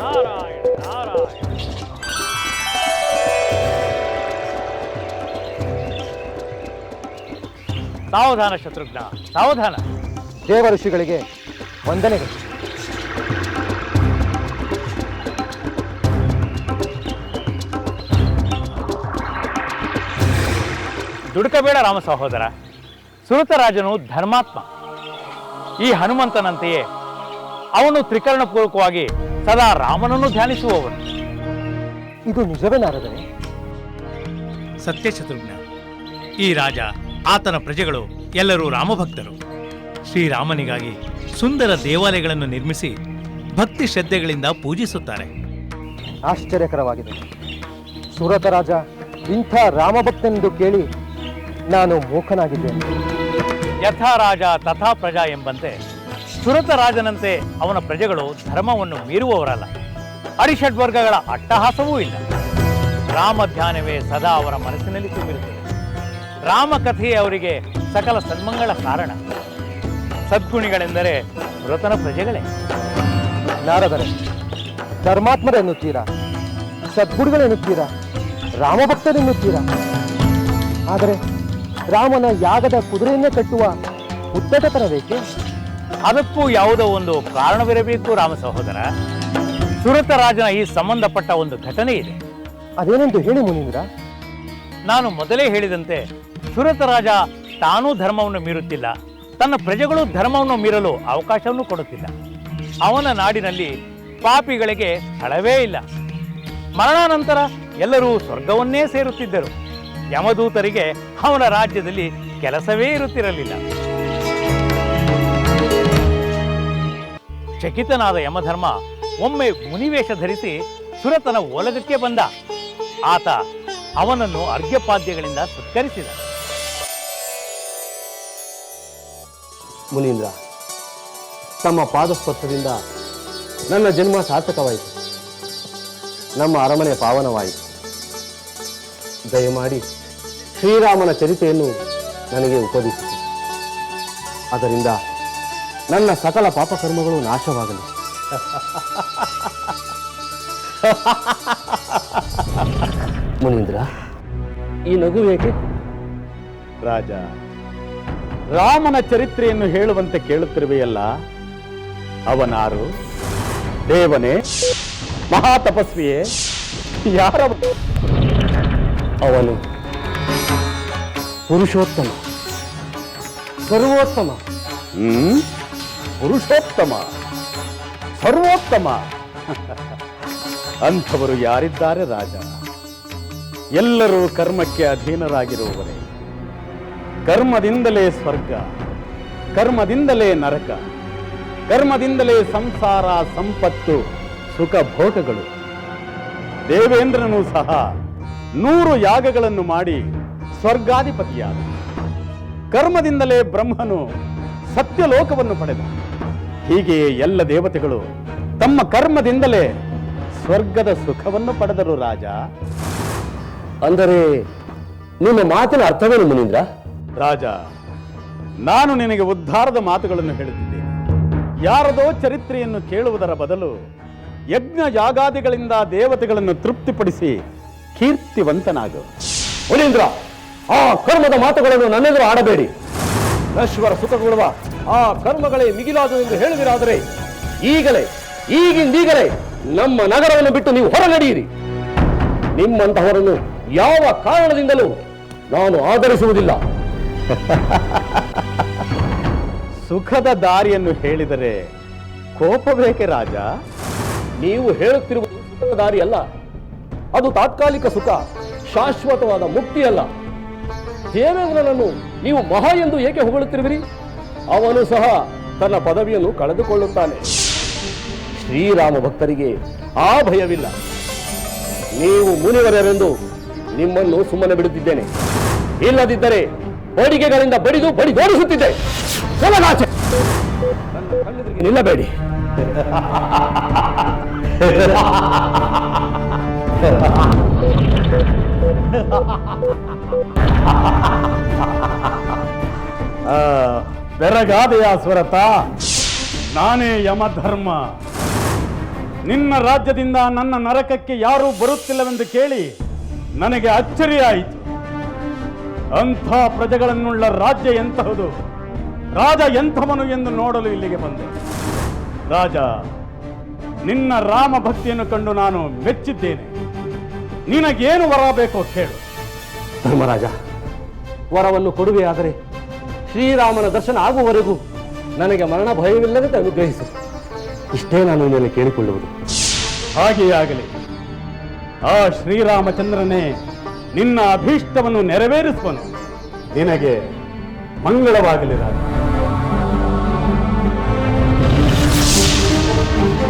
ನಾರಾಯಣ ನಾರಾಯಣ. ಸಾವಧಾನ ಶತ್ರುಘ್ನ, ಸಾವಧಾನ. ದೇವ ಋಷಿಗಳಿಗೆ ವಂದನೆಗಳು. ದುಡುಕಬೇಡ ರಾಮ ಸಹೋದರ. ಸುರತರಾಜನು ಧರ್ಮಾತ್ಮ. ಈ ಹನುಮಂತನಂತೆಯೇ ಅವನು ತ್ರಿಕರಣಪೂರ್ವಕವಾಗಿ ಸದಾ ರಾಮನನ್ನು ಧ್ಯಾನಿಸುವವನು. ಇದು ನಿಜವೇ ನಾರದನೇ? ಸತ್ಯ ಶತ್ರುಘ್ನ. ಈ ರಾಜ, ಆತನ ಪ್ರಜೆಗಳು ಎಲ್ಲರೂ ರಾಮಭಕ್ತರು. ಶ್ರೀರಾಮನಿಗಾಗಿ ಸುಂದರ ದೇವಾಲಯಗಳನ್ನು ನಿರ್ಮಿಸಿ ಭಕ್ತಿ ಶ್ರದ್ಧೆಗಳಿಂದ ಪೂಜಿಸುತ್ತಾರೆ. ಆಶ್ಚರ್ಯಕರವಾಗಿದೆ. ಸುರತರಾಜ ಇಂಥ ರಾಮಭಕ್ತನೆಂದು ಕೇಳಿ ನಾನು ಮೂಕನಾಗಿದ್ದೇನೆ. ಯಥಾ ರಾಜ ತಥಾ ಪ್ರಜಾ ಎಂಬಂತೆ ಸುರತರಾಜನಂತೆ ಅವನ ಪ್ರಜೆಗಳು ಧರ್ಮವನ್ನು ಮೀರುವವರಲ್ಲ. ಅರಿಷಡ್ವರ್ಗಗಳ ಅಟ್ಟಹಾಸವೂ ಇಲ್ಲ. ರಾಮ ಧ್ಯಾನವೇ ಸದಾ ಅವರ ಮನಸ್ಸಿನಲ್ಲಿ ತುಂಬಿರುತ್ತದೆ. ರಾಮಕಥೆಯೇ ಅವರಿಗೆ ಸಕಲ ಸನ್ಮಂಗಳ ಕಾರಣ. ಸದ್ಗುಣಿಗಳೆಂದರೆ ಸುರತನ ಪ್ರಜೆಗಳೇ. ನಾರದರೆ, ಧರ್ಮಾತ್ಮರೆನ್ನುತ್ತೀರಾ, ಸದ್ಗುರುಗಳೆನ್ನುತ್ತೀರಾ, ರಾಮಭಕ್ತರೆನ್ನುತ್ತೀರಾ. ಆದರೆ ರಾಮನ ಯಾಗದ ಕುದುರೆಯನ್ನೇ ಕಟ್ಟುವ ಉದ್ದಟತನವೇಕೆ? ಅದಕ್ಕೂ ಯಾವುದೋ ಒಂದು ಕಾರಣವಿರಬೇಕು ರಾಮ ಸಹೋದರ. ಸುರತರಾಜನ ಈ ಸಂಬಂಧಪಟ್ಟ ಒಂದು ಘಟನೆ ಇದೆ. ಅದೇನೆಂದು ಹೇಳಿ ಮುನೀಂದ್ರ. ನಾನು ಮೊದಲೇ ಹೇಳಿದಂತೆ ಸುರತರಾಜ ತಾನೂ ಧರ್ಮವನ್ನು ಮೀರುತ್ತಿಲ್ಲ, ತನ್ನ ಪ್ರಜೆಗಳು ಧರ್ಮವನ್ನು ಮೀರಲು ಅವಕಾಶವನ್ನು ಕೊಡುತ್ತಿಲ್ಲ. ಅವನ ನಾಡಿನಲ್ಲಿ ಪಾಪಿಗಳಿಗೆ ಸ್ಥಳವೇ ಇಲ್ಲ. ಮರಣಾನಂತರ ಎಲ್ಲರೂ ಸ್ವರ್ಗವನ್ನೇ ಸೇರುತ್ತಿದ್ದರು. ಯಮದೂತರಿಗೆ ಅವನ ರಾಜ್ಯದಲ್ಲಿ ಕೆಲಸವೇ ಇರುತ್ತಿರಲಿಲ್ಲ. ಚಕಿತನಾದ ಯಮಧರ್ಮ ಒಮ್ಮೆ ಮುನಿವೇಷ ಧರಿಸಿ ಸುರತನ ಓಲಗಕ್ಕೆ ಬಂದ. ಆತ ಅವನನ್ನು ಅರ್ಘ್ಯಪಾದ್ಯಗಳಿಂದ ಸತ್ಕರಿಸಿದ. ಮುನೀಂದ್ರ, ತಮ್ಮ ಪಾದಸ್ಪರ್ಶದಿಂದ ನನ್ನ ಜನ್ಮ ಸಾರ್ಥಕವಾಯಿತು. ನಮ್ಮ ಅರಮನೆ ಪಾವನವಾಯಿತು. ದಯಮಾಡಿ ಶ್ರೀರಾಮನ ಚರಿತೆಯನ್ನು ನನಗೆ ಉಪದೇಶಿಸಿ. ಅದರಿಂದ ನನ್ನ ಸಕಲ ಪಾಪಕರ್ಮಗಳು ನಾಶವಾಗಲಿ. ಮುನೀಂದ್ರ, ಈ ನಗು ಏಕೆ? ರಾಜ, ರಾಮನ ಚರಿತ್ರೆಯನ್ನು ಹೇಳುವಂತೆ ಕೇಳುತ್ತಿರುವೆಯಲ್ಲ, ಅವನಾರು? ದೇವನೇ? ಮಹಾತಪಸ್ವಿಯೇ? ಯಾರ? ಅವನು ಪುರುಷೋತ್ತಮ, ಸರ್ವೋತ್ತಮ. ಪುರುಷೋತ್ತಮ, ಸರ್ವೋತ್ತಮ. ಅಂಥವರು ಯಾರಿದ್ದಾರೆ ರಾಜ? ಎಲ್ಲರೂ ಕರ್ಮಕ್ಕೆ ಅಧೀನರಾಗಿರುವವರೇ. ಕರ್ಮದಿಂದಲೇ ಸ್ವರ್ಗ, ಕರ್ಮದಿಂದಲೇ ನರಕ, ಕರ್ಮದಿಂದಲೇ ಸಂಸಾರ, ಸಂಪತ್ತು, ಸುಖ ಭೋಗಗಳು. ದೇವೇಂದ್ರನೂ ಸಹ 100 ಯಾಗಗಳನ್ನು ಮಾಡಿ ಸ್ವರ್ಗಾಧಿಪತಿಯಾದ. ಕರ್ಮದಿಂದಲೇ ಬ್ರಹ್ಮನು ಸತ್ಯಲೋಕವನ್ನು ಪಡೆದ. ಹೀಗೆಯೇ ಎಲ್ಲ ದೇವತೆಗಳು ತಮ್ಮ ಕರ್ಮದಿಂದಲೇ ಸ್ವರ್ಗದ ಸುಖವನ್ನು ಪಡೆದರು ರಾಜ. ಅಂದರೆ ನಿಮ್ಮ ಮಾತಿನ ಅರ್ಥವೇನು ಮುನೀಂದ್ರ? ರಾಜ, ನಾನು ನಿನಗೆ ಉದ್ಧಾರದ ಮಾತುಗಳನ್ನು ಹೇಳುತ್ತಿದ್ದೇನೆ. ಯಾರದೋ ಚರಿತ್ರೆಯನ್ನು ಕೇಳುವುದರ ಬದಲು ಯಜ್ಞ ಯಾಗಾದಿಗಳಿಂದ ದೇವತೆಗಳನ್ನು ತೃಪ್ತಿಪಡಿಸಿ ಕೀರ್ತಿವಂತನಾಗು. ಮುನೀಂದ್ರ, ಆ ಕರ್ಮದ ಮಾತುಗಳನ್ನು ನನ್ನೆದುರು ಆಡಬೇಡಿ. ನಶ್ವರ ಸುಖಗೊಳ್ಳುವ ಆ ಕರ್ಮಗಳೇ ಮಿಗಿಲಾದು ಎಂದು ಹೇಳುವಿರಾದರೆ ಈಗಿಂದೀಗಲೇ ನಮ್ಮ ನಗರವನ್ನು ಬಿಟ್ಟು ನೀವು ಹೊರ ನಡೆಯಿರಿ. ನಿಮ್ಮಂತಹವರನ್ನು ಯಾವ ಕಾರಣದಿಂದಲೂ ನಾನು ಆಧರಿಸುವುದಿಲ್ಲ. ಸುಖದ ದಾರಿಯನ್ನು ಹೇಳಿದರೆ ಕೋಪ ಬೇಕೆ ರಾಜ? ನೀವು ಹೇಳುತ್ತಿರುವುದು ಸುಖದ ದಾರಿ ಅಲ್ಲ. ಅದು ತಾತ್ಕಾಲಿಕ ಸುಖ, ಶಾಶ್ವತವಾದ ಮುಕ್ತಿಯಲ್ಲ. ದೇವೇಂದ್ರನನ್ನು ನೀವು ಮಹಾ ಎಂದು ಏಕೆ ಹೊಗಳುತ್ತಿರುವಿರಿ? ಅವನು ಸಹ ತನ್ನ ಪದವಿಯನ್ನು ಕಳೆದುಕೊಳ್ಳುತ್ತಾನೆ. ಶ್ರೀರಾಮ ಭಕ್ತರಿಗೆ ಆ ಭಯವಿಲ್ಲ. ನೀವು ಮುನಿವರೆಂದು ನಿಮ್ಮನ್ನು ಸುಮ್ಮನೆ ಬಿಡುತ್ತಿದ್ದೇನೆ. ಇಲ್ಲದಿದ್ದರೆ ಬಡಿಗೆಗಳಿಂದ ಬಡಿದೋಡಿಸುತ್ತಿದ್ದೆ. ನನ್ನ ಕಣ್ಣೆದುರಿಗೆ ನಿಲ್ಲಬೇಡಿ. ಬೆರಗಾದೆಯ ಸ್ವರತ. ನಾನೇ ಯಮಧರ್ಮ. ನಿನ್ನ ರಾಜ್ಯದಿಂದ ನನ್ನ ನರಕಕ್ಕೆ ಯಾರೂ ಬರುತ್ತಿಲ್ಲವೆಂದು ಕೇಳಿ ನನಗೆ ಅಚ್ಚರಿಯಾಯಿತು. ಅಂಥ ಪ್ರಜೆಗಳನ್ನುಳ್ಳ ರಾಜ್ಯ ಎಂತಹುದು, ರಾಜ ಎಂಥವನು ಎಂದು ನೋಡಲು ಇಲ್ಲಿಗೆ ಬಂದೆ. ರಾಜ, ನಿನ್ನ ರಾಮ ಭಕ್ತಿಯನ್ನು ಕಂಡು ನಾನು ಮೆಚ್ಚಿದ್ದೇನೆ. ನಿನಗೇನು ವರ ಬೇಕೋ ಕೇಳು. ಧರ್ಮರಾಜ, ವರವನ್ನು ಕೊಡುವೆಯಾದರೆ ಶ್ರೀರಾಮನ ದರ್ಶನ ಆಗುವವರೆಗೂ ನನಗೆ ಮರಣ ಭಯವಿಲ್ಲದಂತೆ ಅನುಗ್ರಹಿಸು. ಇಷ್ಟೇ ನಾನು ನಿನ್ನಲ್ಲಿ ಕೇಳಿಕೊಳ್ಳುವುದು. ಹಾಗೆಯೇ ಆಗಲಿ. ಆ ಶ್ರೀರಾಮಚಂದ್ರನೇ ನಿನ್ನ ಅಭೀಷ್ಟವನ್ನು ನೆರವೇರಿಸುವನು. ನಿನಗೆ ಮಂಗಳವಾಗಲಿ ರಾಜ.